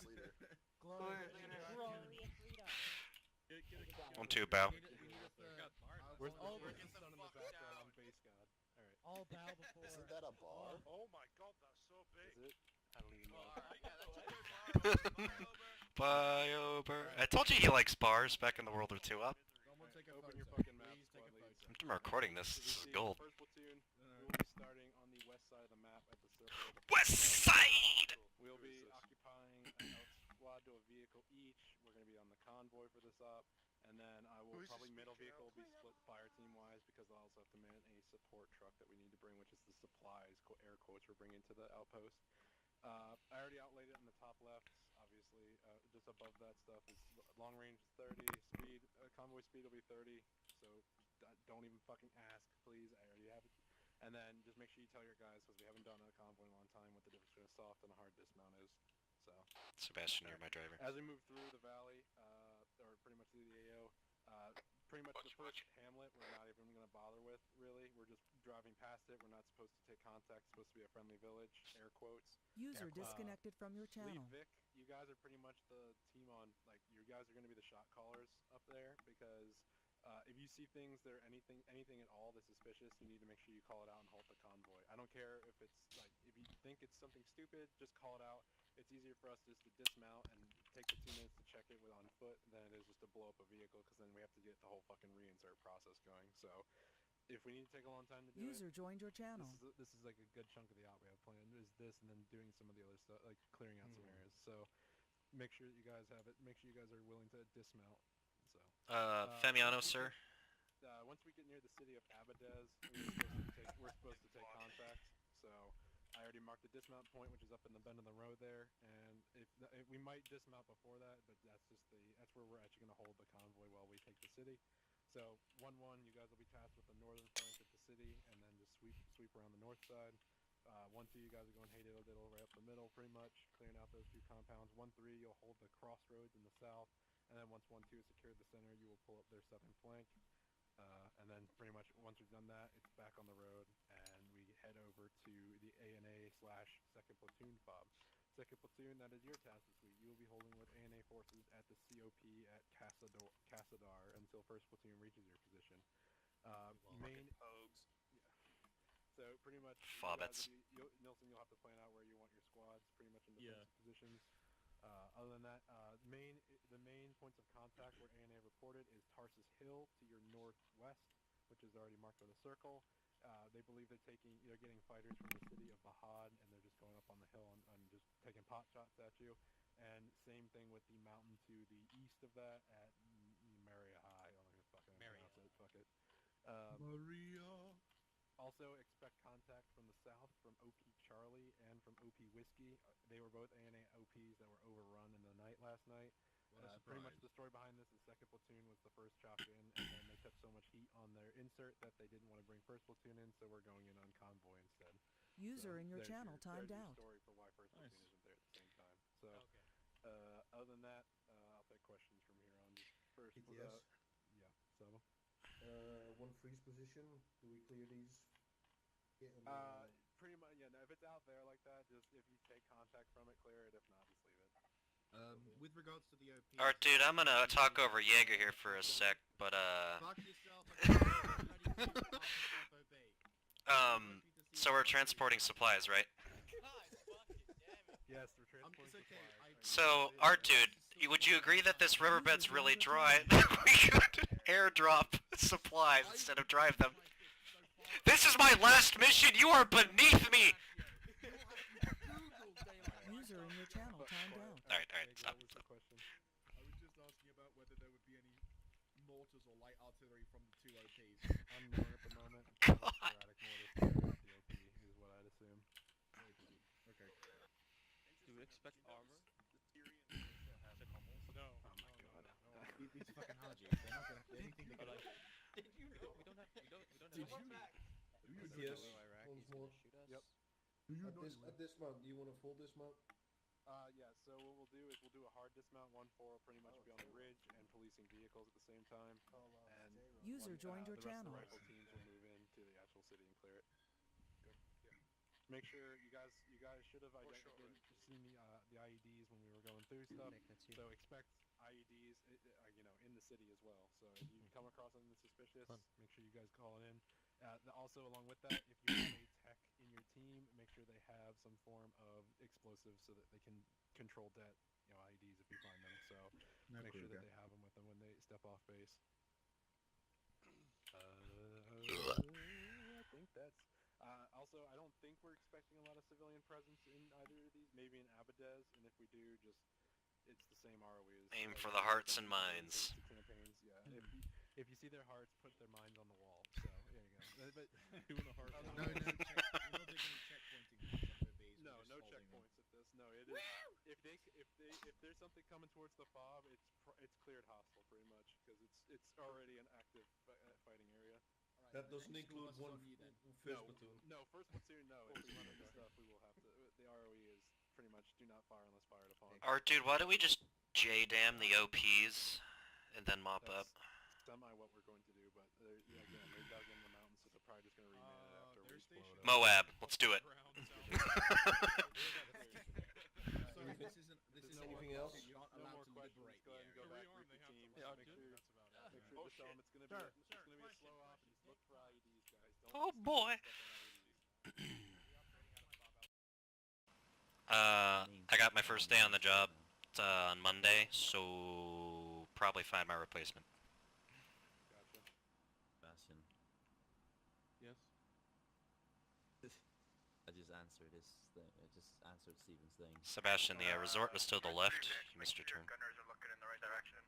glorious leader. Glorious leader. 1-2 bow. Where's all the the sun in the background on base god? Alright. all bow before. Isn't that a bar? Oh my god, that's so big. Is it? I don't even know. Alright, yeah, that's a good Bye, Ober. I told you he likes bars back in the World War II up. Someone take a Open your fucking map, squad leads. I'm recording this. This is gold. First platoon, we will be starting on the west side of the map at the circle. West side! We'll be occupying an squad to a vehicle each. We're going to be on the convoy for this op. And then I will probably middle vehicle will be split fire team wise because I'll also have to man a support truck that we need to bring, which is the supplies, air quotes, we're bringing to the outpost. I already outlaid it in the top left, obviously. Just above that stuff is long range is 30, speed, convoy speed will be 30, so don't even fucking ask, please. I already have it. And then just make sure you tell your guys, because we haven't done a convoy in a long time, what the difference between a soft and a hard dismount is. So, Sebastian, you're my driver. as we move through the valley, or pretty much through the AO, pretty much the first hamlet we're not even going to bother with, really. We're just driving past it. We're not supposed to take contact. It's supposed to be a friendly village, air quotes. User disconnected from your Lead channel. Vic, you guys are pretty much the team on, like, you guys are going to be the shot callers up there, because if you see things that are anything at all that's suspicious, you need to make sure you call it out and halt the convoy. I don't care if it's, like, if you think it's something stupid, just call it out. It's easier for us just to dismount and take the 2 minutes to check it on foot than it is just to blow up a vehicle, because then we have to get the whole fucking reinsert process going. So, if we need to take a long time to do User joined your channel. this is like a good chunk of the op we have planned. Is this, and then doing some of the other stuff, like clearing out some areas. So, make sure that you guys have it. Make sure you guys are willing to dismount. So. Femiano, sir. Once we get near the city of Abadez, we're supposed to take contact. So. I already marked the dismount point, which is up in the bend of the road there, and if we might dismount before that, but that's where we're actually going to hold the convoy while we take the city. So 1-1, you guys will be tasked with the northern flank of the city, and then just sweep around the north side. 1-2, you guys are going hey diddle diddle right up the middle, pretty much clearing out those 2 compounds. 1-3, you'll hold the crossroads in the south, and then once 1-2 has secured the center, you will pull up their southern flank. And then pretty much once we've done that, it's back on the road, and we head over to the ANA/2nd Platoon fob. 2nd Platoon, that is your task this week. You will be holding with ANA forces at the COP at Casadar until 1st Platoon reaches your position. So pretty much, Fobbits. Nilsson, you'll have to plan out where you want your squads, pretty much in defensive positions. Other than that, the main points of contact where ANA reported is Tarsus Hill to your northwest, which is already marked with a circle. They believe they're getting fighters from the city of Bahad, and they're just going up on the hill and just taking pot shots at you. And same thing with the mountain to the east of that at Maria High. I don't know if fucking pronounce it. Fuck it. Maria. Also expect contact from the south from OP Charlie and from OP Whiskey. They were both ANA OPs that were overrun in the night last night. Pretty much the story behind this is 2nd Platoon was the first chop in, and then they took so much heat on their insert that they didn't want to bring 1st Platoon in, so we're going in on convoy instead. User in your channel timed out. Story for why 1st Platoon isn't there at the same time. So, other than that, I'll take questions from here on. First, yeah. So. One freeze position. Do we clear these? Pretty much, yeah. No, if it's out there like that, just if you take contact from it, clear it. If not, just leave it. With regards to the OP. Alright, dude, I'm gonna talk over Jaeger here for a sec, but Fuck yourself. so we're transporting supplies, right? Yes, we're transporting supplies. So, Art dude, would you agree that this riverbed's really dry? We could airdrop supplies instead of drive them. This is my last mission! You are beneath me! User in your channel timed out. Alright, stop. I was just asking about whether there would be any mortars or light artillery from the 2 OPs. Unknown at the moment. God. Sporadic mortars from the OP is what I'd assume. Okay. Do we expect armor? No. Oh my god. It's fucking Haji. They're not gonna anything they could. Did you know? We don't have. Did you? Yes. Iraqis more. gonna shoot us? Yep. Do you At dismount, do you want a full dismount? Yeah, so what we'll do is we'll do a hard dismount. 1-4 will pretty much be on the ridge and policing vehicles at the same time. And User joined your the rest channel. of the rifle teams will move into the actual city and clear it. Good. Yeah. Make sure you guys should have seen the IEDs when we were going through stuff. So expect IEDs, you know, in the city as well. So if you come across something suspicious, make sure you guys call it in. Also, along with that, if you have a tech in your team, make sure they have some form of explosives so that they can control you know, IEDs if you find them. So make sure that they have them with them when they step off base. I think that's. Also, I don't think we're expecting a lot of civilian presence in either of these. Maybe in Abadez, and if we do, just it's the same ROE as Aim for the hearts and minds. the campaigns. Yeah, if you see their hearts, put their minds on the wall. So there you go. But Doing a hard. No, you're not taking any checkpointing on their base. no checkpoints at this. No, it is. If there's something coming towards the fob, it's cleared hostile pretty much because it's already an active fighting area. That doesn't include one first platoon. No, first platoon. No, if we run into stuff, we will have to. The ROE is pretty much do not fire unless fired upon. Art dude, why don't we just J-dam the OPs and then mop up? Semi what we're going to do, but again, they dug in the mountains, so they're probably just gonna reman it after we explode. Moab, let's do it. So this isn't. Anything else? You're not No allowed more to questions. liberate Go ahead and go the back area. with the team. Yeah, Make sure that's about it. make sure to tell them it's gonna be a slow off and just look for IEDs, guys. Don't Oh just boy. stuff on IEDs. I got my first day on the job on Monday, so probably find my replacement. Gotcha. Sebastian, Yes. I just answered this thing. I just answered Steven's thing. Sebastian, the resort was to the left. You missed your turn. Gunners are looking in the right direction.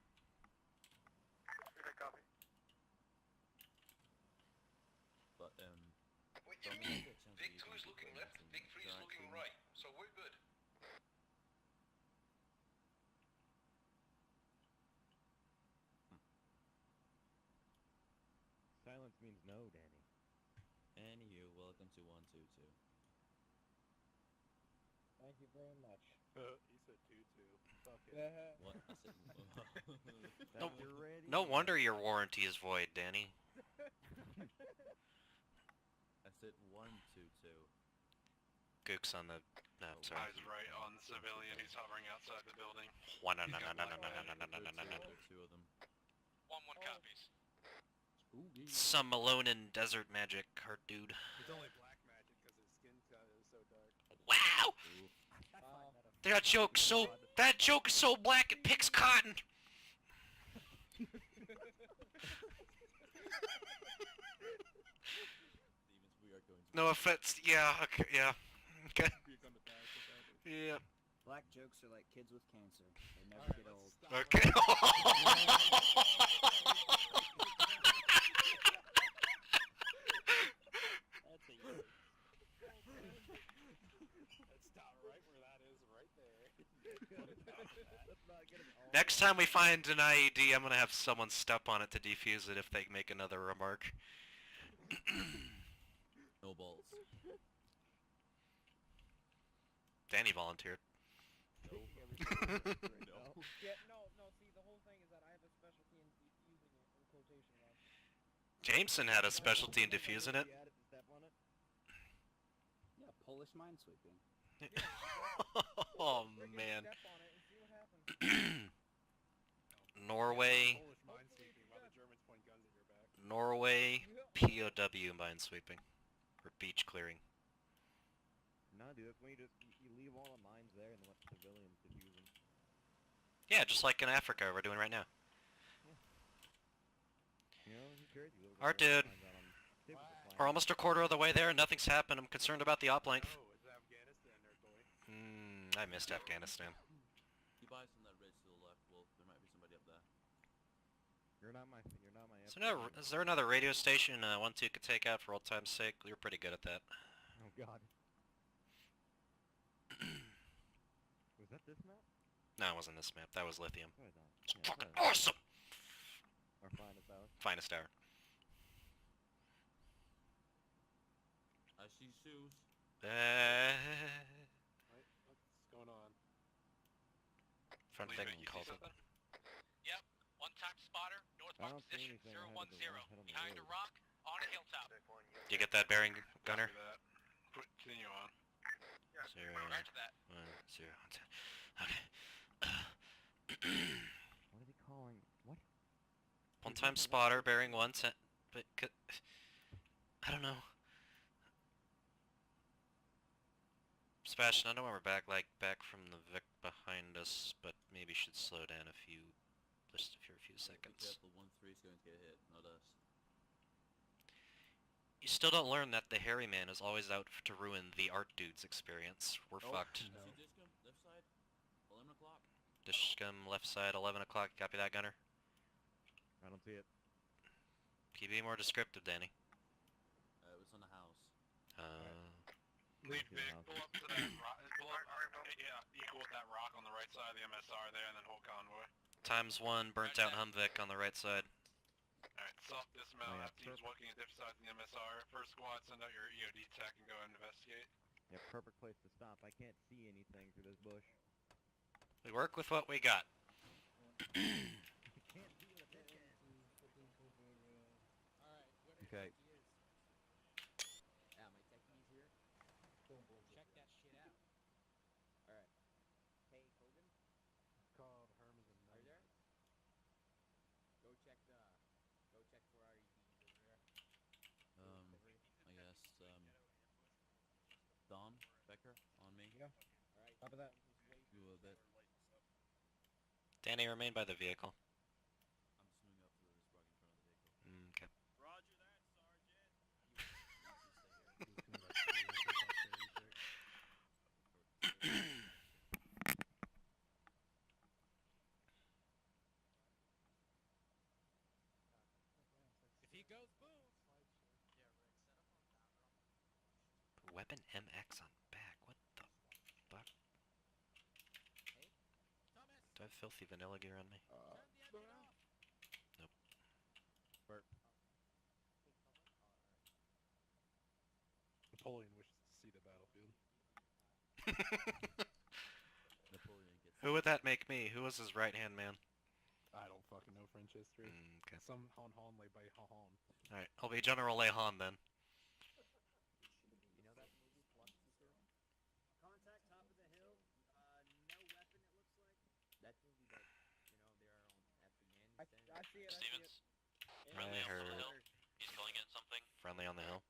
Good copy. But What do you you mean? get a chance Big to 2 use is looking the left, and Big 3 is looking interacting? right, so we're good. Silence means no, Danny. Anywho, welcome to 122. Thank you very much. He said 2-2. Fuck it. What? I said. No, You're ready? no wonder your warranty is void, Danny. I said 122. Gook's on the... No, sorry. Eyes right on the civilian. He's hovering outside the building. Two of them. 1-1 copies. Some Malone in Desert Magic, heart dude. It's only black magic because his skin color is so dark. Wow! Ooh. That joke is so black it picks cotton! Stevens, we are going to. No offense, yeah, okay, yeah. Okay. Yeah. Black jokes are like kids with cancer. They never get old. Okay. That's a Let's stop right where that is, right there. Next time we find an IED, I'm gonna have someone step on it to defuse it if they make another remark. No balls. Danny volunteered. No. Yeah, no, see, the whole thing is that I have a specialty in using it in quotation marks. Jameson had a specialty in defusing it. You added the step on it? Yeah, Polish minesweeping. Oh Freaking man. Step on it and see what happens. Norway, Polish minesweeping while the Germans point guns at your back. Norway, POW minesweeping. Or beach clearing. No, dude, that's when you just you leave all the mines there and let the civilians defuse them. Yeah, just like in Africa we're doing right now. You know, who cares? You Our dude. Wow. We're almost a quarter of the way there and nothing's happened. I'm concerned about the op length. Oh, it's Afghanistan there, boy. I missed Afghanistan. Keep eyes on that ridge to the left, Wolf. There might be somebody up there. You're not my Is there another radio station 1-2 could take out for old time's sake? You're pretty good at that. Oh god. Was that this map? No, it wasn't this map. That was Lithium. What is that? It's Yeah, fucking what is awesome! Our finest hour. Finest hour. I see shoes. Right? What's going on? Front Leave thing it, you calls see it. something? Yep, one top spotter, I northbound don't see position, anything. I had to 010, head on the behind a road. rock, on a hilltop. You get that bearing, Gunner? Copy that. Continue on. Zero, Roger that. 1, 0, 1, 10. Okay. Times spotter, bearing 110. But I don't know. Sebastian, I know we're back from the Vic behind us, but maybe should slow down just for a few seconds. Be careful, 1-3 is going to get hit, not us. You still don't learn that the hairy man is always out to ruin the art dude's experience. We're fucked. No. See Discum, left side, 11 o'clock. Discum, left side, 11 o'clock. Copy that, Gunner? I don't see it. Can you be more descriptive, Danny? It was on the house. Lead Vic, pull up to that rock. Equal with that rock on the right side of the MSR there, and then hold convoy. Times 1, burnt out Humvik on the right side. Alright, soft dismount. Team's looking at different sides of the MSR. First squad, send out your EOD tech and go ahead and investigate. Yeah, perfect place to stop. I can't see anything through this bush. We work with what we got. Okay. Yeah, my techies here. Check that shit out. Alright. Hey, Kogan? Called Hermes and Are you there? Go check for our EVs over there. I guess, Dom, Becker, on me. Yeah. Alright. Top of that. You a bit. Danny, remain by the vehicle. I'm swinging up to this rug in front of the vehicle. Okay. Roger that, Sergeant. If he goes boom! Weapon MX on back. What the fuck? Hey, Thomas! Do I have filthy vanilla gear on me? Turn the engine off! Nope. Burp. Napoleon wishes to see the battlefield. Napoleon gets... Who would that make me? Who was his right-hand man? I don't fucking know French history. Okay. Some Han Han lay by Han Han. Alright, I'll be General Lehan then. You know that movie, Flux Sister? Contact, top of the hill. No weapon, it looks like. That movie that, they're on Afghanistan. I see it, Stevens. I heard. He's calling in something. Friendly on the hill.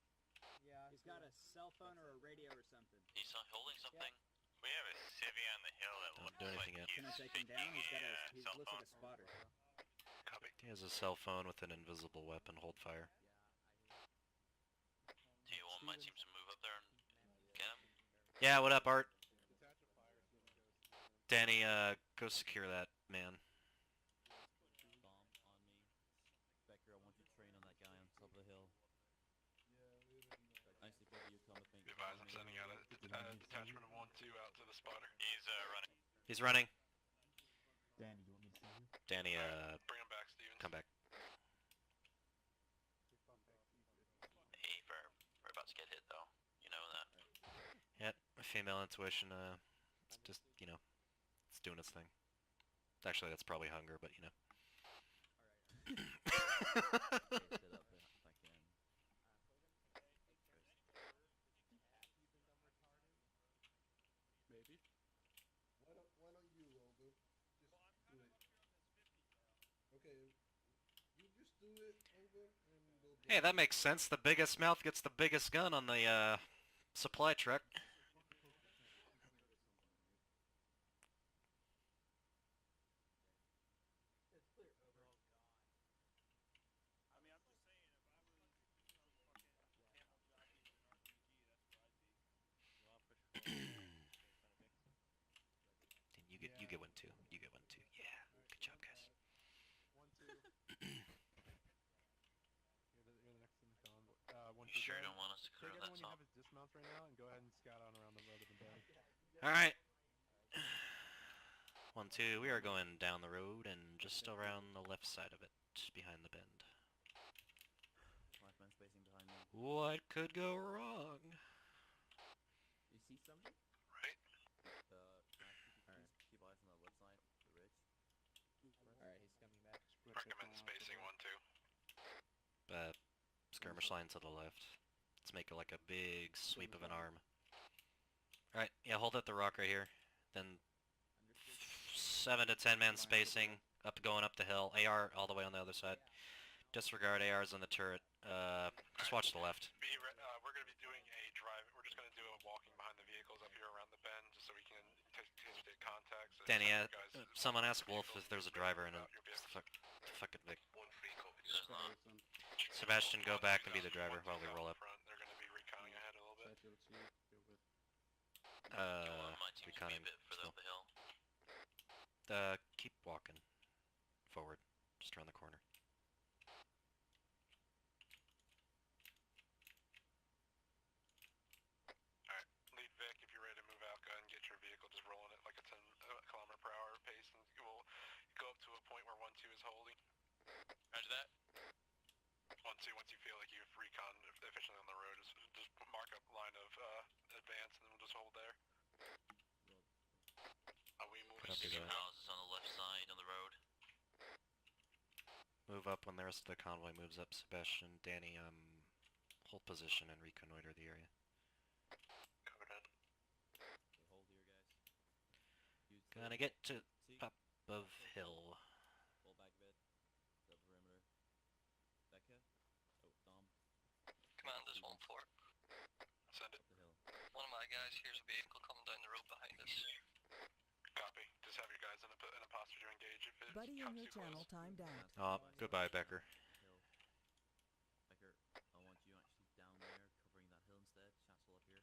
Yeah. He's got a cell phone or a radio or something. He's holding something. We have a civvy on the hill that Don't looks do like anything yet. Can I take him down? He cell looks like phone. a spotter. Copy. He has a cell phone with an invisible weapon. Hold fire. Do you want my team to move up there and get him? Yeah, what up, Art? Detach a fire so you can go. Danny, go secure that man. Dom, on me. Becker, I want you to train on that guy on top of the hill. Nicely, Becker, you come with me. Be advised, I'm sending out a detachment of 1-2 out to the spotter. He's running. He's running. Danny, you want me to see you? Danny, Bring him back, Stevens. come back. Hey, we're about to get hit though. You know that. Yep, female intuition, it's just, it's doing its thing. Actually, that's probably hunger, but Okay, sit up if I can. Maybe. Why don't you, Olga? Just do it. Okay. You just do it, Olga, and we'll Hey, that makes sense. The biggest mouth gets the biggest gun on the, supply truck. You get one too. You get one too. Yeah. Good job, guys. 1-2. You're the next in the convoy. 1-2. You sure you don't want us to clear Take that everyone you top? have his dismounts right now and go ahead and scout on around the road of the bend. Alright. 1-2, we are going down the road and just around the left side of it, behind the bend. 5 men spacing behind me. What could go wrong? You see something? Right. Alright. Keep eyes on the left side, the ridge. Alright, he's coming back. Recommend spacing 1-2. Skirmish line to the left. Let's make it like a big sweep of an arm. Alright, yeah, hold at the rock right here. Then 7 to 10 man spacing, going up the hill. AR all the way on the other side. Disregard ARs on the turret. Just watch the left. We're gonna be doing a drive. We're just gonna do a walking behind the vehicles up here around the bend, just so we can take contact. So Danny, have you guys someone ask Wolf if there's a driver in it. Fucking Vic. There's not. Sebastian, go back and be the driver while we roll up. They're gonna be reconning ahead a little bit. My team's gonna be a bit further up the hill. Keep walking forward, just around the corner. Alright, lead Vic, if you're ready to move out, go ahead and get your vehicle just rolling at like a 10 km/h pace, and we'll go up to a point where 1-2 is holding. Roger that. 1-2, once you feel like you've recon efficiently on the road, just mark up line of advance, and then we'll just hold there. Are we moving? Copy that. Houses on the left side of the road. Move up when the rest of the convoy moves up. Sebastian, Danny, hold position and reconnoiter the area. Cover that. Hold here, guys. Use Gonna get to top of hill. Fall back a bit. The perimeter. Becca. Oh, Dom. Commanders 1-4. Send it. Up the hill. One of my guys here's a vehicle coming down the road behind us. Copy. Just have your guys in a posture to engage if it Buddy in comes your too channel close. timed out. Oh, goodbye, Becker. Hill. Becker, I want you actually down there, covering that hill instead. Chancel up here.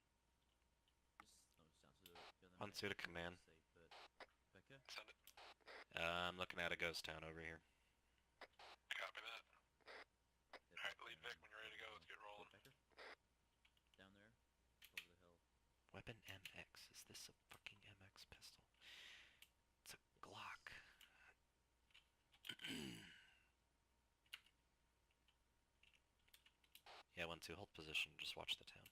Just no Chancel. 1-2 to command. Safe, but Becca. Send it. I'm looking at a ghost town over here. Copy that. Hit Alright, that lead down. Vic when you're ready to go. Let's get rolling. Becker. Down there. Over the hill. Weapon MX. Is this a fucking MX pistol? It's a Glock. Yeah, 1-2, hold position. Just watch the town.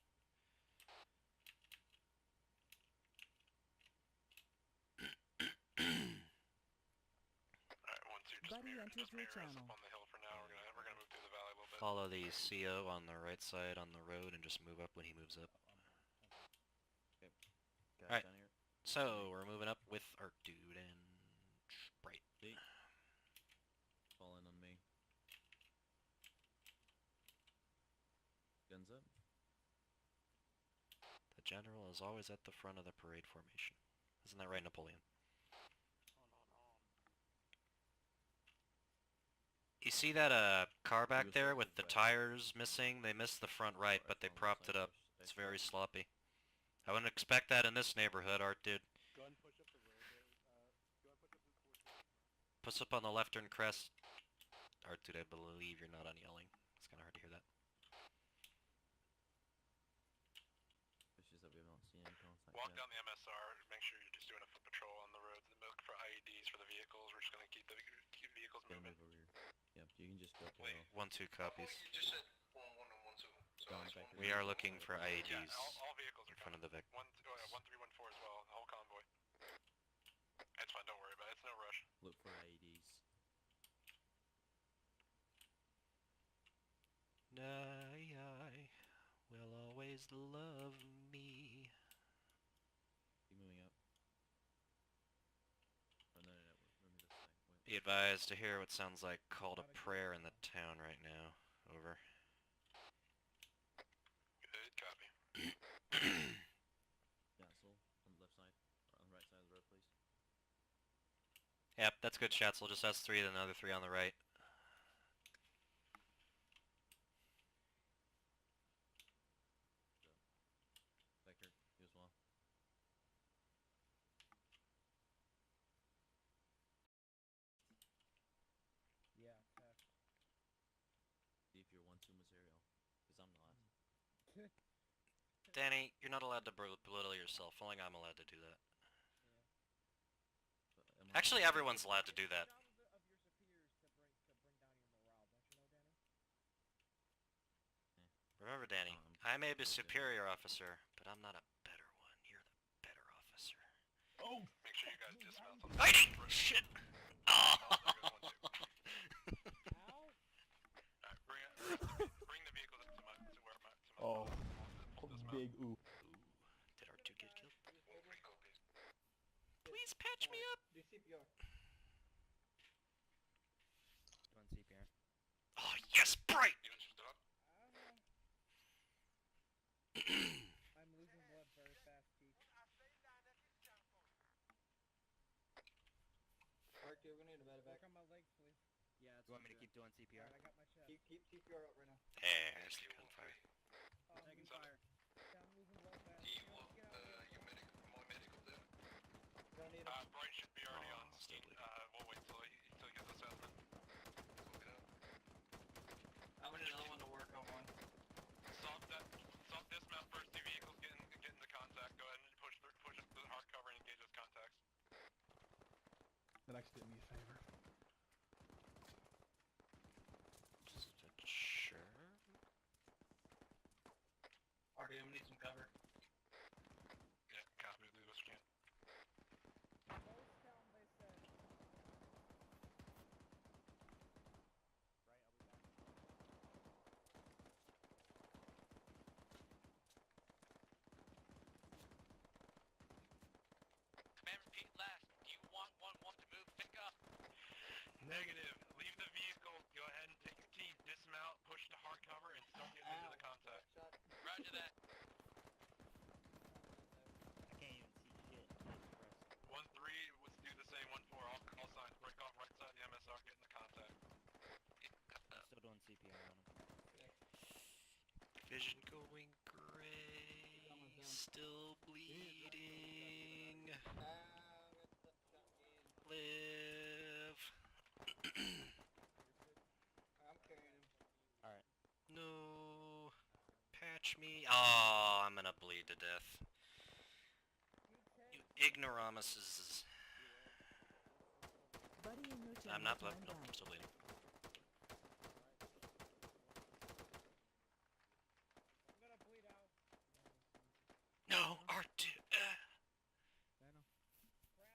Alright, 1-2, just Buddy mirror, enters just your mirror us channel. up on the hill for now. We're gonna move through the valley a little bit. Follow the CO on the right side on the road and just move up when he moves up. Okay. Guys Alright. down here. So, we're moving up with our dude and Sprite. See? Fall in on me. Guns up. The general is always at the front of the parade formation. Isn't that right, Napoleon? You see that car back there with the tires missing? They missed the front right, but they propped it up. It's very sloppy. I wouldn't expect that in this neighborhood, Art dude. Go ahead and push up the road there. Go ahead and push up the course. Push up on the left turn crest. Art dude, I believe you're not on yelling. It's kinda hard to hear that. It's just that we haven't seen any contact Walk yet. down the MSR. Make sure you're just doing a foot patrol on the roads and look for IEDs for the vehicles. We're just gonna keep the vehicles Gonna moving. move over here. Yep, you can just go up the Wait. hill. 1-2 copies. You just said 1-1 and 1-2. So Down it's back 1-1. We are looking for Yeah, IEDs all vehicles in are front of coming. the Vic. 1-3-1-4 as well. The whole convoy. It's fine. Don't worry about it. It's no rush. Look for IEDs. I will always love me. Keep moving up. Oh, no, we're moving this way. Wait. Be advised to hear what sounds like call to prayer in the town right now. Over. Good copy. Chancel, on the left side. Or on the right side of the road, please. Yep, that's good, Schatzel. Just us three, then the other three on the right. Becker, you as well. Yeah, test. See if you're 1-2 material. Because I'm not. Danny, you're not allowed to belittle yourself. Only I'm allowed to do that. But am I- Actually, everyone's allowed to do that. Job of your superiors to bring down your morale, don't you know, Danny? Remember, Danny, I may be superior officer, but I'm not a better one. You're the better officer. Oh! Make sure you guys dismount on the Fighting! Shit! Oh! Ow! Alright, bring the vehicles up to my Oh. dismount. Big ooh. Did R2 get killed? Please patch me up! Do CPR. Run CPR. Oh, 2, we're gonna need a medevac. Work on my legs, please. Yeah, that's You want me to what keep doing CPR? Alright, I got my chest. Keep CPR up right now. Hey, there's the gunfire. Taking fire. Yeah, I'm losing blood fast. Do you Get want out of here. your more medical there? We're gonna need a... Bright should be already Oh, on still scene. bleeding. We'll wait till he gets assessment. Look it up. I'm gonna need another one to work on one. Stop dismount first 2 vehicles, get into contact. Go ahead and push it to the hard cover and engage those contacts. That actually did me a favor. Just sure. RD, I'm gonna need some cover. Yeah, copy. Do what you can. Most town they said. Command repeat last. Do you want 1-1 to move? Pick up. Negative. Leave the vehicle. Go ahead and take your keys. Dismount. Push to hard cover and start getting into the contact. Shot. Roger that. I can't even see shit. 1-3. Let's do the same. 1-4. All call signs. Break off right side of the MSR. Get in the contact. I'm still doing CPR on him. Vision going gray. Still bleeding. Live. I'm carrying him. Alright. No. Patch me. Oh, I'm gonna bleed to death. You ignoramuses. Buddy in your channel I'm not timed nope, out. I'm still bleeding. I'm gonna bleed out. No, R2. Crap.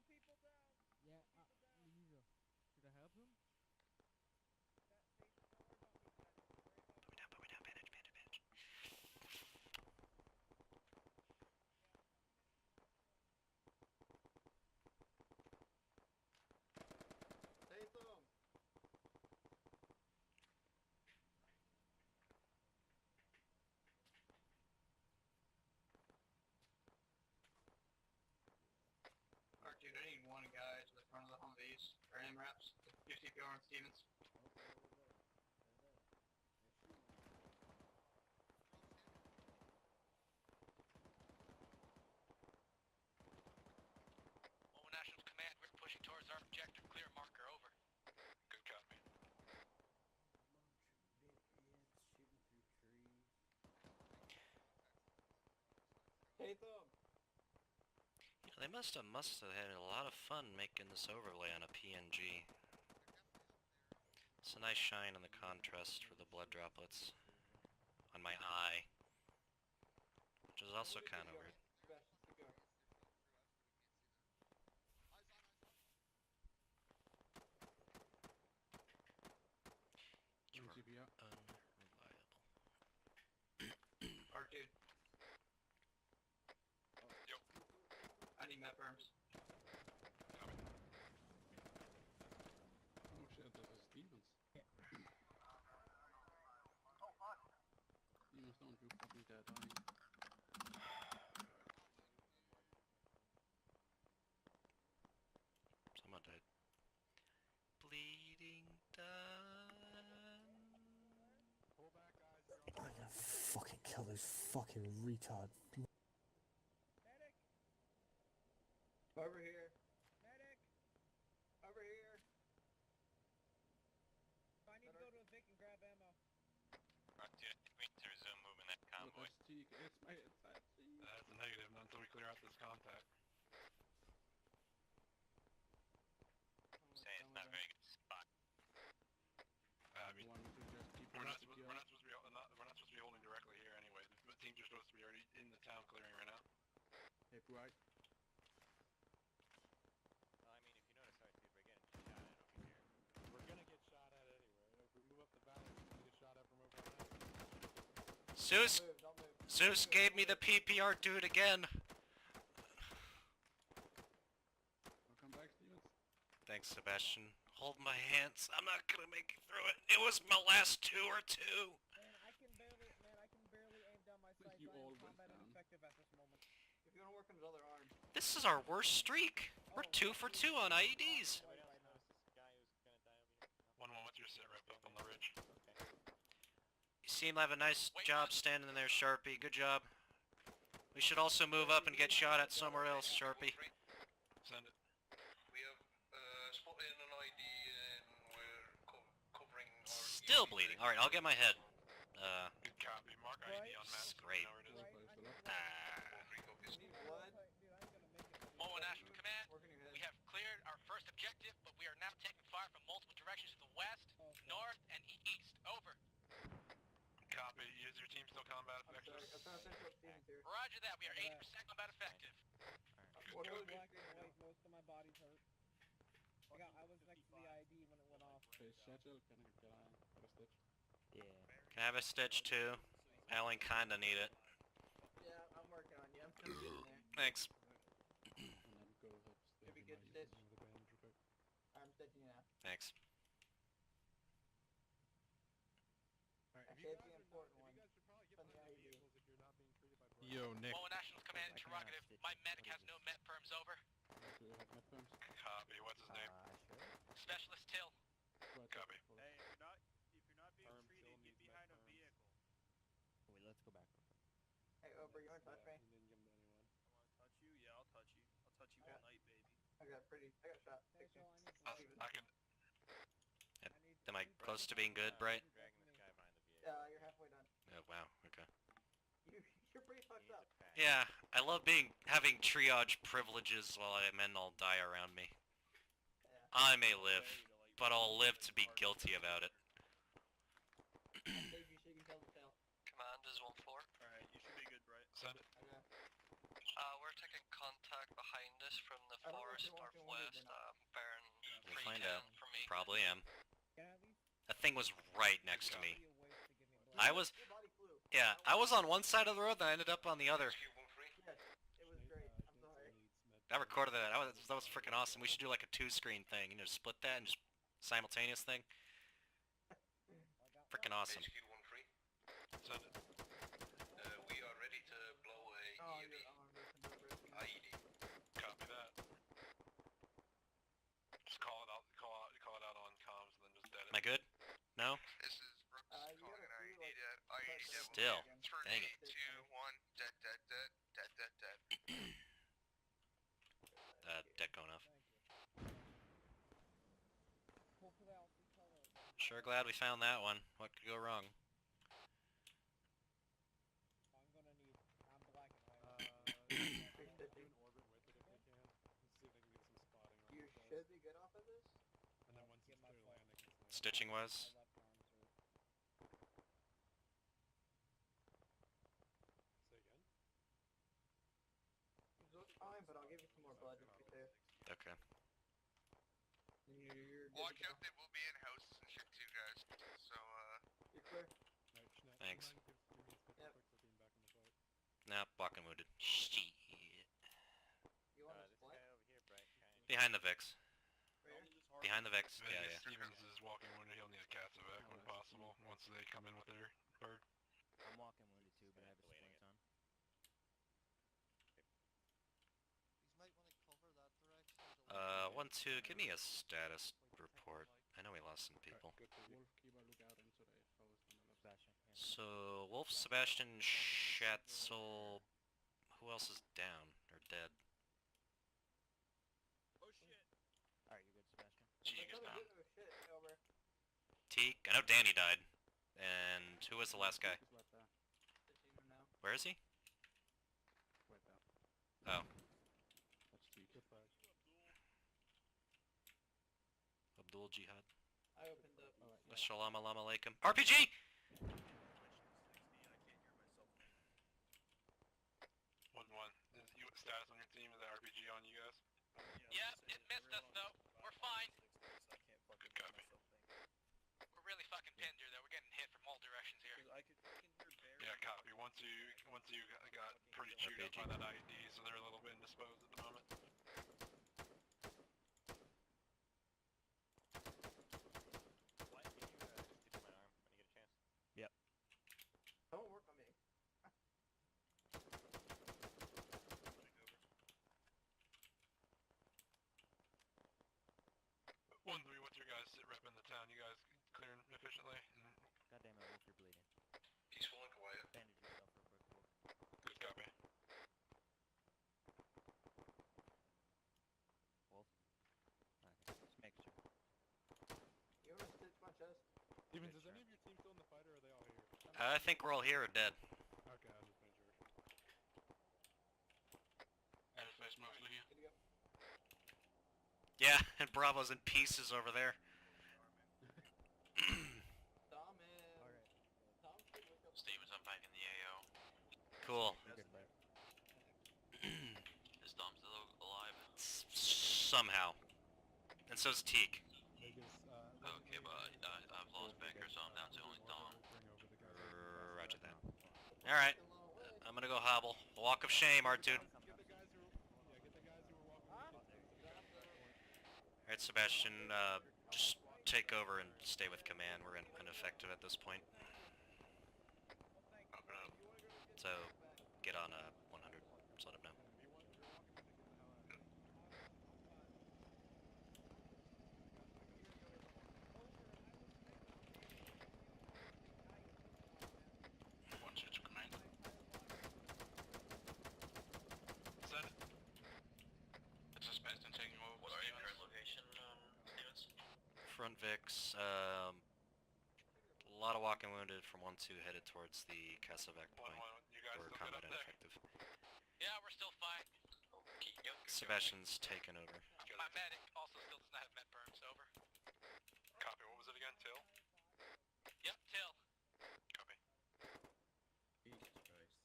2 people down. Yeah, Lisa. Should I help him? Put me down, bandage. Take them. Alright, dude, I need one guy to the front of the Humvees, or MRAPs, do CPR on Stevens. Owen National Command, we're pushing towards our objective. Clear marker, over. Good copy. Take them. Yeah, they must have had a lot of fun making this overlay on a PNG. It's a nice shine on the contrast for the blood droplets on my eye, which is also kind of weird. Sebastian, CPR. You are CPR. unreliable. Alright, dude. Yo. I need med firms. Oh shit, this is Stevens. Stevens, don't you fucking dead, honey. Someone died. Bleeding done. Pull back, guys. I'm gonna fucking kill this fucking retard. Medic! Over here. Medic! Over here. I need to go to a Vic and grab ammo. Alright, dude, I think we need to resume moving that convoy. It's T. It's T. That's a negative. Not until we clear out this contact. Saying it's not a very good spot. I mean, You want me to just keep we're running not supposed to be holding directly here anyway. The teams are supposed to be already in the town clearing right now. Hey, Bright. Well, I mean, if you notice how I see we're getting shot at over here. We're gonna get shot at anyway. If we move up the valley, we're gonna get shot at from over there. Zeus, Don't move. Zeus gave me the PPR dude again. I'll come back, Stevens. Thanks, Sebastian. Hold my hands. I'm not gonna make it through it. It was my last 2 or 2. Man, I can barely aim down my sights. You I am all went combat down. ineffective at this moment. If you want to work on his other arm. This is our worst streak. We're 2 for 2 on IEDs. 1-1 with your sit rep up on the ridge. You seem to have a nice job standing there, Sharpie. Good job. We should also move up and get shot at somewhere else, Sharpie. Send it. We have spotted an ID and we're covering our... Still bleeding. Alright, I'll get my head. Good copy. Mark ID on map. Great. Know where it is. Moa National Command, we have cleared our first objective, but we are now taking fire from multiple directions to the west, north, and east. Over. Copy. Is your team still combat effective? Roger that, we are 80% combat effective. What was black and white? Most of my body's hurt. I was next to the ID when it went off. Okay, Satchel, can I get a stitch? Yeah. Can I have a stitch too? Alan kinda need it. Yeah, I'm working on you. I'm still getting there. Thanks. And then go help Should be good stitch. the bandage real quick. I'm stitching you now. Thanks. Actually, it's the important one. From the ID. Yo, Nick. Moa National Command, interrogative. My medic has no med perms. Over. Do you have medphones? Copy. What's his name? Sure. Specialist Till. Copy. Hey, if you're not being treated, get behind a vehicle. Wait, let's go back real quick. Hey, Ober, you wanna touch me? He didn't give them to anyone. I wanna touch you? Yeah, I'll touch you. I'll touch you all night, baby. I got shot. Hey, so I need I can. Am I close to being good, Bright? You're halfway done. Oh, wow. Okay. You're pretty fucked up. Yeah, I love having triage privileges while men all die around me. I may live, but I'll live to be guilty about it. Command is 1-4. Alright, you should be good, right? Send it. We're taking contact behind us from the I don't know if forest you're walking northwest, bearing We'll find out. from me. Probably am. Can I at least That thing was right next to me. be a waste to give me blood? I was, yeah, I was on one side of the road, then I ended up on the other. Yes, it was great. I'm sorry. I recorded that. That was freaking awesome. We should do like a 2-screen thing. You know, split that and just simultaneous thing. Freaking awesome. Send it. We are ready to blow a EOD. IED. Copy that. Just call it out. Call it out on comms, and then just dead it. Am I good? No? This is Brooks You calling gotta an do, IED dead. IED dead. Still. Three, Dang it. 2, 1, dead, dead, dead, dead, dead, dead. Deck going off. Hopefully I'll see color. Sure glad we found that one. What could go wrong? I'm gonna need. I'm black and white. Do an orbit with it if they can. Let's see if they can get some spotting. You should be good off of this. And then once it's clear land, they can snipe. Stitching My was? left arm's hurt. Say again? You look fine, but I'll give you some more blood just to be clear. Okay. You're good Watch to go. out, they will be in houses and shit too, guys. So, You're clear. Alright, Schnapp, Thanks. do you mind give me a stitch Yep. quick so I can back in the fight? Nah, walking wounded. Shit. You want to split? Behind the Vix. Right here? Behind the Vix. Yeah, yeah. Stevens is walking wounded. He'll need a casevac when possible. Once they come in with their bird. I'm walking wounded too, but I have a splint on. these might want to cover that direction. 1-2, give me a status report. I know we lost some people. Good for Wolf, keep a lookout into the foes on the left. Sebastian. Yeah. So, Wolf, Sebastian, Schatzel... Who else is down? Or dead? Oh shit! Alright, you good, Sebastian? Cheek is down. Oh shit, over. Teak? I know Danny died. And who was the last guy? Just let that. Stitching him now. Where is he? Wait that. Oh. That's Teak. Good flag. Abdul Jihad. I opened up. Assalamu alaikum. RPG! 1-1. Is you status on your team? Is that RPG on you guys? Yep, it missed us though. We're fine. Good copy. We're really fucking pinned here though. We're getting hit from all directions here. Yeah, copy. Once you got pretty chewed up by that IED, so they're a little bit indisposed at the moment. Don't work on me. town. You guys clearing efficiently? God damn it, Wolf, you're bleeding. Peaceful and quiet. Bandage yourself real quick, Wolf. Good copy. Wolf? Okay, just make sure. You wanna stitch my chest? Stevens, is any of your team still in the fight, or are they all here? I think we're all here or dead. Okay, I was just making sure. Aerospace mostly here. Yeah, and Bravo's in pieces over there. Stevens, I'm back in the AO. Cool. You're good, Brett. Is Dom still alive? Somehow. And so's Teak. Okay, but I've lost Becker, so I'm down to only Dom. Roger that. Alright. I'm gonna go hobble. Walk of shame, R2. Alright, Sebastian, just take over and stay with command. We're ineffective at this point. So, get on 100. Just let him know. One switch of command. Send it. It's a Sebastian taking over. What are your current location, Stevens? Front Vix, a lot of walking wounded from 1-2 headed towards the Casavac point. You guys We're still good combat up there? ineffective. Yeah, we're still fine. Okay, yep. Sebastian's taken over. My medic also still does not have med burns. Over. Copy. What was it again? Till? Yep, Till. Copy. Jesus Christ.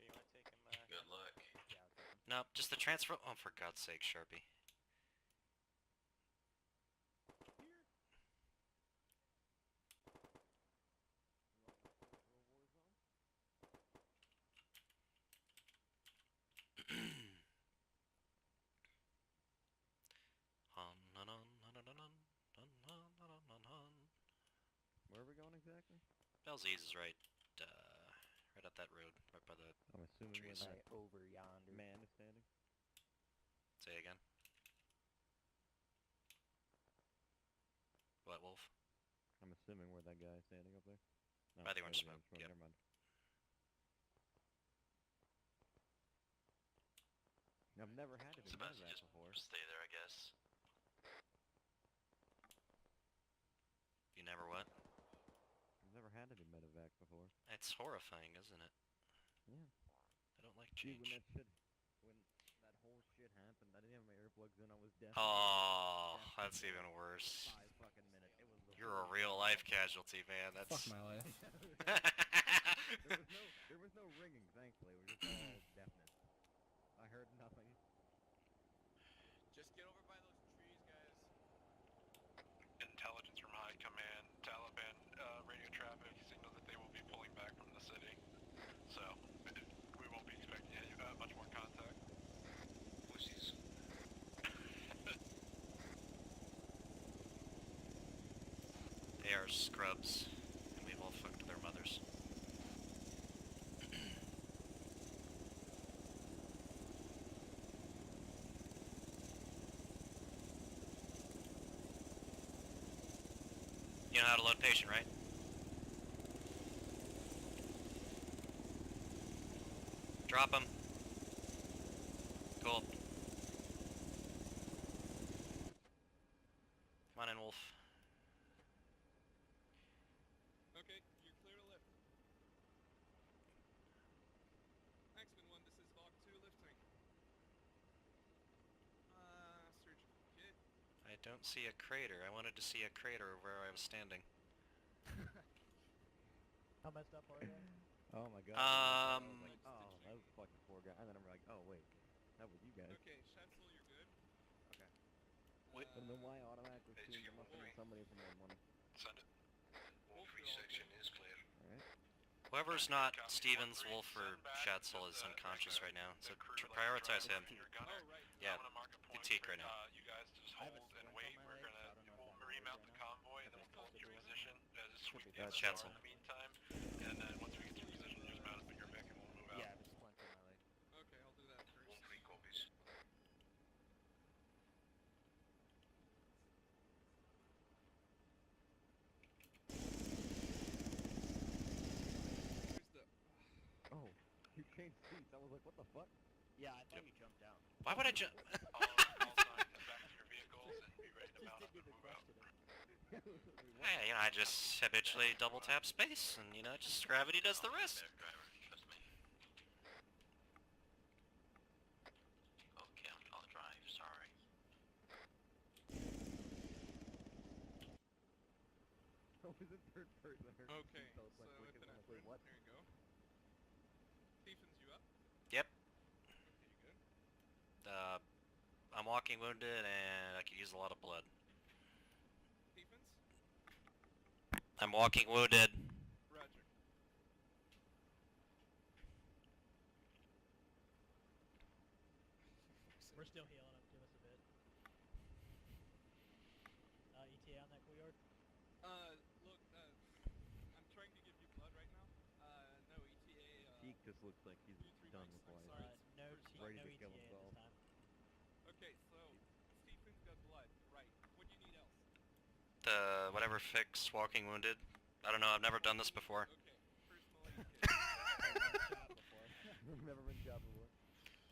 You wanna take him, Good luck. Yeah, I'll take him. No, just the transfer. Oh, for God's sake, Sharpie. Where are we going exactly? Belzies is right up that road, right by the I'm assuming trees. where Right over yonder. that man is standing. Say again. What, Wolf? I'm assuming where that guy is standing up there. No, By the orange there we go, smoke, yep. Never mind. I've never had it in Sebastian, medevac just before. stay there, I guess. You never what? I've never had it in medevac before. It's horrifying, isn't it? Yeah. I don't like Dude, change. when that whole shit happened, I didn't have my earplugs in. I was deaf. Oh, Deaf that's for even worse. 5 fucking minutes. It was the You're a worst. real life casualty, man. That's. Fuck my life. there was no ringing, thankfully. It was just all deafness. I heard nothing. Just get over by those trees, guys. Intelligence from High Command. Taliban radio traffic signals that they will be pulling back from the city. So, we won't be expecting any, much more contact. Pussies. They are scrubs, and we've all fucked their mothers. You know how to load patient, right? Drop him. Cool. Come on in, Wolf. Okay, you're clear to lift. Axman 1, this is Log 2 lifting. Surgical kit. I don't see a crater. I wanted to see a crater where I was standing. How messed up are they? Oh my god. I was like, Let's oh, that was the fucking poor guy. And then I'm like, oh wait, that was you guys. Okay, Schatzl, you're good. Okay. And then why automatically Hey, assume you there must have been somebody from 1-1? Send it. Free section is clear. Alright. Whoever's not Stevens, Wolf, or Schatzel is unconscious right now, so prioritize him. Oh, right. Yeah, I'm gonna mark a point Teak for, right now. you guys to just hold and wait. We're gonna we'll remount the convoy and then we'll pull into your position. Just sweep the That's SSR Schatzel. in the meantime, and then once we get to your position, just mount up in your back and we'll move out. Yeah, just splinter my leg. Okay, I'll do that first. 3 copies. same seats. I was like, what the fuck? Yeah, I thought you jumped down. Why would I jump? All signs, head back to your vehicles and be ready to mount up and move out. Hey, you know, I just habitually double tap space, and you know, just gravity does the rest. Driver, trust me. Okay, I'll drive, sorry. I was in third person. I heard Okay, the seatbelts so went quick as Epinephrine, I'm like, wait, what? here you go. Stephens, you up? Yep. Okay, you good? I'm walking wounded, and I could use a lot of blood. Stephens? I'm walking wounded. Roger. We're still healing up. Give us a bit. ETA on that Couillard? Look, I'm trying to give you blood right now. No ETA. Teak just looks like he's done with life. No Ready to ETA kill this himself. time. Okay, so Stephens got blood. Right. What do you need else? The whatever fix walking wounded. I don't know. I've never done this before. Okay. Personal aid kit. Never been shot before.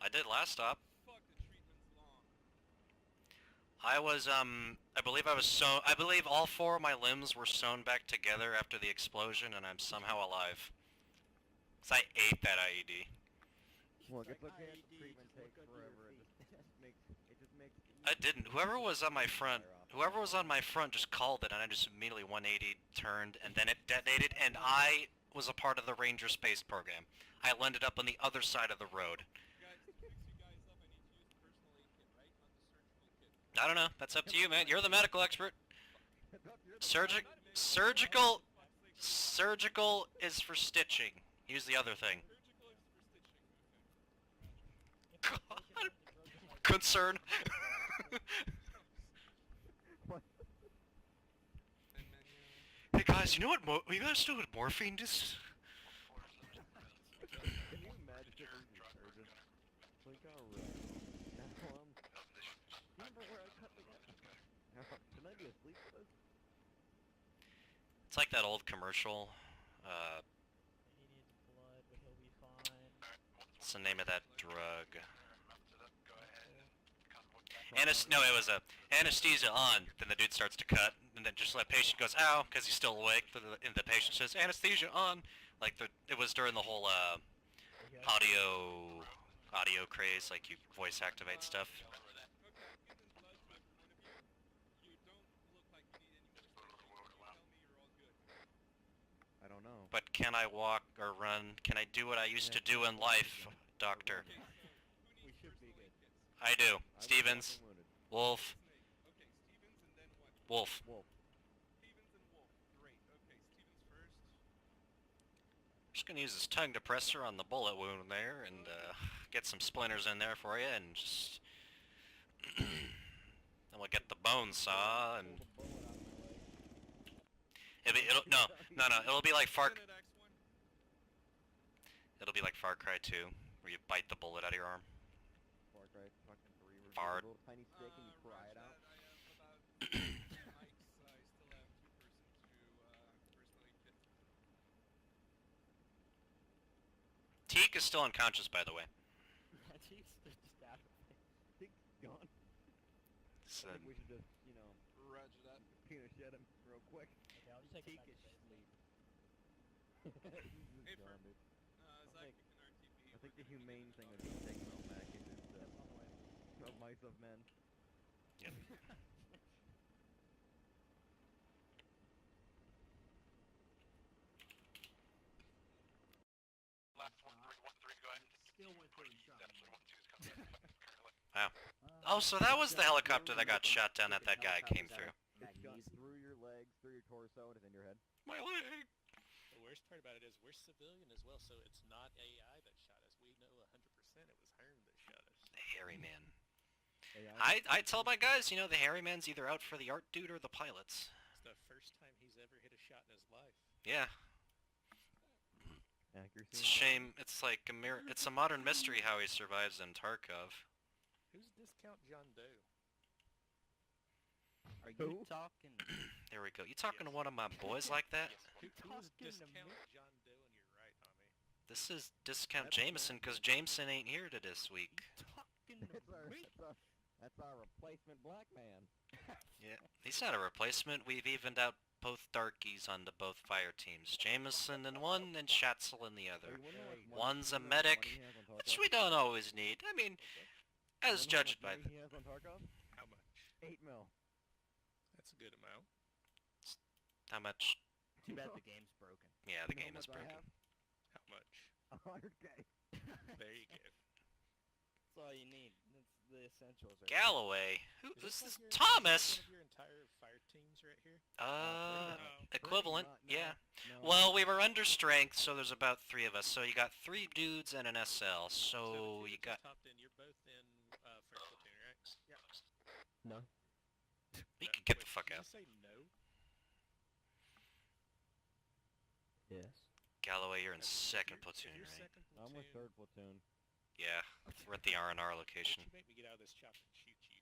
I did last stop. Fuck, the treatment's long. I was I believe I believe all 4 of my limbs were sewn back together after the explosion, and I'm somehow alive. 'Cause I ate that IED. Look, it's okay if the treatment takes forever. It just makes. I didn't. Whoever was on my front just called it, and I just immediately 180 turned, and then it detonated, and I was a part of the Ranger Space Program. I landed up on the other side of the road. Guys, to fix you guys up, I need to use the personal aid kit, right? Not the surgical kit. I don't know. That's up to you, man. You're the medical expert. Surgical is for stitching. Use the other thing. Surgical is for stitching. God. Concern. Hey guys, you know what? You guys know what morphine is? Can you imagine if it was your surgeon? Like, alright. Now remember where I cut the guy? Can I be asleep for this? It's like that old commercial. He needs blood, but he'll be fine. What's the name of that drug? Go ahead and No, it was a anesthesia on. Then the dude starts to cut, and then just let patient goes ow because he's still awake. And the patient says anesthesia on. Like it was during the whole audio craze, like you voice activate stuff. I don't know. But can I walk or run? Can I do what I used to do in life, doctor? We should be good. I do. Stevens. Wolf. Okay, Stevens and then what? Wolf. Stevens and Wolf. Great. Okay, Stevens first. Just gonna use this tongue depressor on the bullet wound there and get some splinters in there for you, and just then we'll get the bone saw and it'll be like Far Cry 2, where you bite the bullet out of your arm. Far Cry fucking 3 where you Fart. get a little tiny stick and you pry it out. I have about 2 mics. I still have 2 person to personal aid kit. Teak is still unconscious, by the way. Teek's just out of it. Teek's gone. So, I think we should just, Roger that. penis shed him real quick. Okay, I'll just take Teak a is second. sleep. Hey, He's gone, dude. Zach, you can RTP. I think the humane thing would be taking him back into the of mice of men. yep. Last 1-3, go ahead. Still went through and shot Definitely 1-2's coming in currently. Wow. Oh, so that was the helicopter that got shot down that guy came through. It shot through your legs, through your torso, and it's in your head. My leg! The worst part about it is we're civilian as well, so it's not AI that shot us. We know 100% it was Herm that shot us. The hairy man. AI? I tell my guys, you know, the hairy man's either out for the art dude or the pilots. It's the first time he's ever hit a shot in his life. Yeah. Accuracy. It's a shame. It's like it's a modern mystery how he survives in Tarkov. Who's discount John Doe? Are you talking? There we go. You talking to one of my boys like that? Who's discount John Doe in your right, homie? This is discount Jameson because Jameson ain't here to this week. That's our replacement black man. Yeah, he's not a replacement. We've evened out both darkies onto both fire teams. Jameson in one and Schatzel in the other. One's a medic, which we don't always need. I mean, as judged by the... He has on Tarkov? How much? 8 mil. That's a good amount. How much? Too bad the game's broken. Yeah, the game is broken. How much? 100K. There you go. That's all you need. That's the essentials. Right Galloway? Who Is is this? like Thomas! One of your entire fire teams right here? Equivalent, No. yeah. No. Well, we were under strength, so there's about 3 of us. So you got 3 dudes and an SL. So you got... Hopped in. You're both in first platoon, right? Yeah. No. You can get the fuck Did out. you say no? Yes. Galloway, you're in If second you're- if platoon, you're right? second platoon, I'm with 3rd platoon. Yeah, we're at the R&R would location. you make me get out of this chopper and shoot you?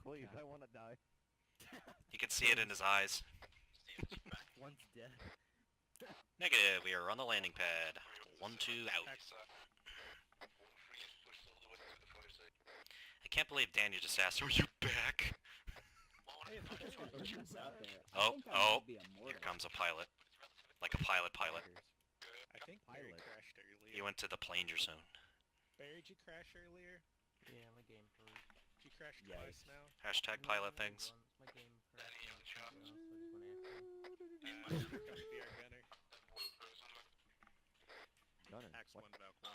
Please, I want to die. You can see it in his eyes. One's dead. Negative, we are on the landing pad. 1-2 out. I can't believe Daniel just asked, are you back? Oh, here comes a pilot. Like a pilot. I think Barry crashed earlier. You went to the planger zone. Barry, did you crash earlier? Yeah, my game froze. Did you crash twice now? Hashtag pilot things. My game froze. Come to be our gunner. Gunner. Axe 1 Valk 1.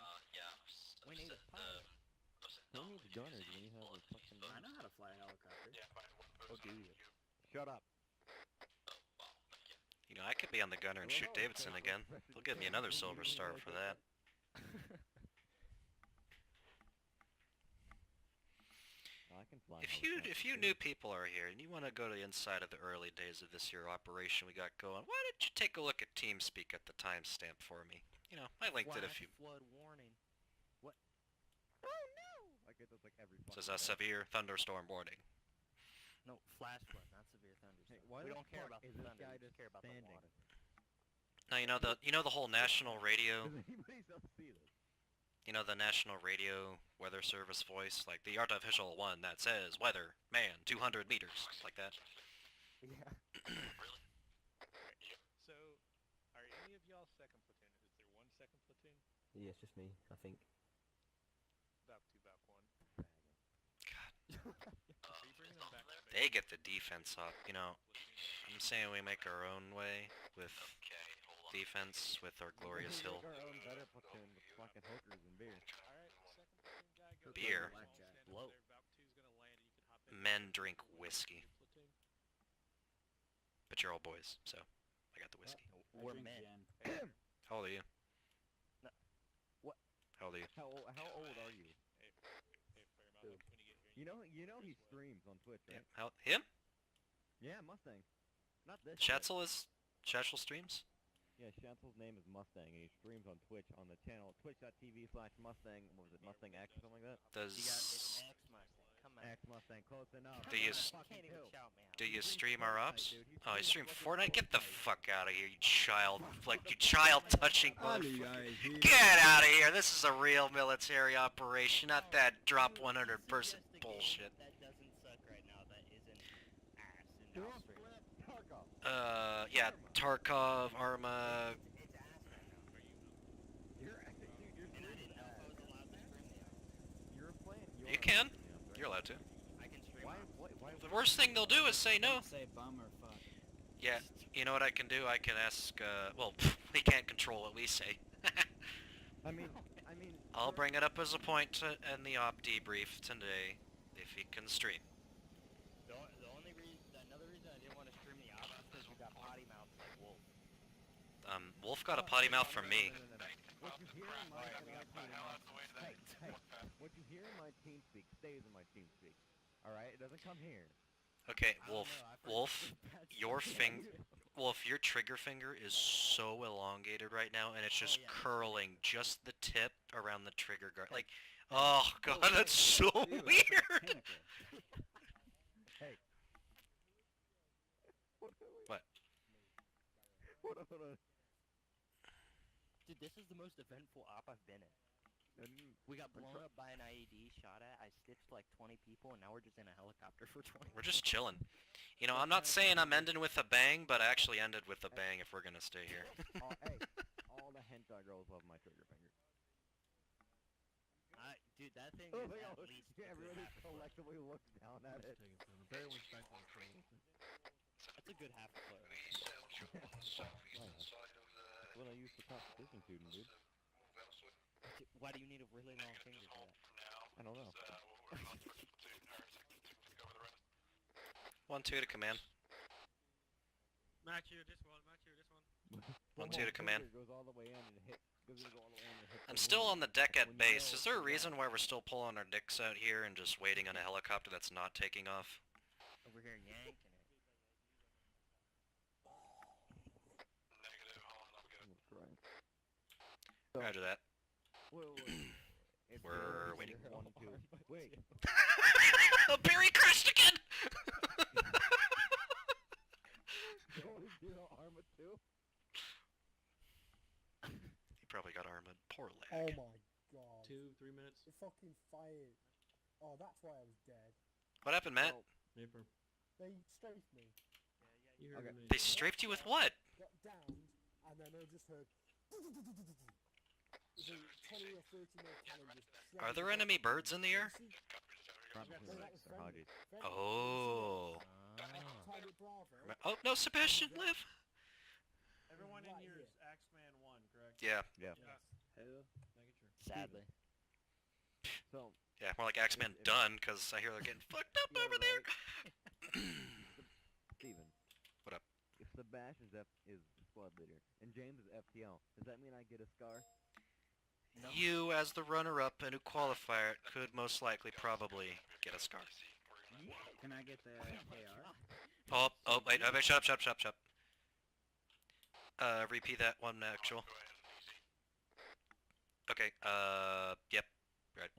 We need a pilot. Who needs gunners when you have a fucking... I know how to fly a helicopter. Oh, do you? Shut up. You know, I could be on the gunner and shoot Davidson again. They'll give me another silver star for that. I can fly. If you new people are here and you want to go to the inside of the early days of this year operation we got going, why don't you take a look at TeamSpeak at the timestamp for me? You know, I linked it a few. Flood warning. What? Oh no! I get this like every. Says a severe thunderstorm warning. No, flash flood, not severe thunderstorm. Hey, why we the don't care fuck about is the this thunder. guy We just care about standing? the water. Now you know the whole national radio. Does anybody else see this? You know the National Radio Weather Service voice, like the artificial one that says weather, man, 200 meters, like that. Yeah. So, are any of y'all second platoon? Is there one second platoon? Yeah, it's just me, I think. Valk 2, Valk 1. God, So you bringing them back to they get the defense up. You know, I'm saying we make our own way with defense with our glorious We hill. make our own better platoon with fucking hookers and beer. Alright, second platoon guy, go. Beer. Stand Blow. over there. Valk 2's gonna land and you can hop in. Men drink whiskey, Platoon. but you're all boys, so I got the whiskey. We're men. How old are you? No. What? How old are you? How old are you? Hey, Fairmount, when you get here, You know he streams on Twitch, right? Yeah. Him? Yeah, Mustang. Not this. Schatzel streams? Yeah, Schatzel's name is Mustang, and he streams on Twitch on the channel twitch.tv/Mustang. What was it, Mustang X or something like that? Does It's X Mustang. Come on. X Mustang, close enough. Do you Can't even shout, man. do you stream our ops? Oh, you stream Fortnite? Get the fuck out of here, you child touching motherfucker. Get out of here! This is a real military operation, not that drop 100 person bullshit. That doesn't suck right now. That isn't ass in Australia. Yeah, Tarkov, Arma. It's ass right now. You're dude, you're And I didn't know if I was allowed to stream the app. You're playing. You can. You're allowed to. I can stream Why? The worst thing they'll do is say no. Say bum or fuck. Yeah, you know what I can do? I can ask, well, we can't control what we say. I mean. I'll bring it up as a point to end the op debrief today, if he can stream. Another reason I didn't want to stream the ops is because we got potty mouths like Wolf. Wolf got a potty mouth from me. What you hear in my what you hear in my team speak stays in my team speak. All right, it doesn't come here. Okay, Wolf, Wolf, your trigger finger is so elongated right now, and it's just curling just the tip around the trigger guard. Like, oh god, that's so weird! Hey. What? Hold on. Dude, This is the most eventful op I've been in. We got blown up by an IED, shot at. I stitched like 20 people, and now we're just in a helicopter for 20. We're just chilling. You know, I'm not saying I'm ending with a bang, but I actually ended with a bang if we're gonna stay here. Hey, all the hentai girls love my trigger finger. Dude, that thing is at least everybody collectively looks down at it. Very respectful. That's a good half a foot. That's what I use for competition shooting, dude. Why do you need a really long finger for that? I don't know. 1-2 to command. Match you, this one, match you, this one. 1-2 to command. Goes all the way in and hits. I'm still on the deck at base. Is there a reason why we're still pulling our dicks out here and just waiting on a helicopter that's not taking off? Over here yanking it. Roger that. Wait. We're waiting. 1-2. Wait. Barry crashed again! Arma 2? He probably got armored. Poor Oh leg. my god. 2-3 minutes. It fucking fired. Oh, that's why I was dead. What happened, Matt? Paper. They strafed me. You heard me. They strafed you with what? Got downed, and then I just heard... There's a 20 or 30 mil cannon just Are there enemy birds in the air? They're hoggies. Oh. Target Bravo. Oh, no, Sebastian, live! Everyone in here is Axeman 1, correct? Yeah. Yeah. Hell, making sure. Sadly. So. Yeah, more like Axeman done, because I hear they're getting fucked up over there! Steven. What up? If Sebastian is squad leader, and James is FTL, does that mean I get a scar? No. You, as the runner-up and who qualifier, could most likely probably get a scar. Can I get the AR? Oh, wait, shut up. Repeat that one, actual. Okay, yep, right.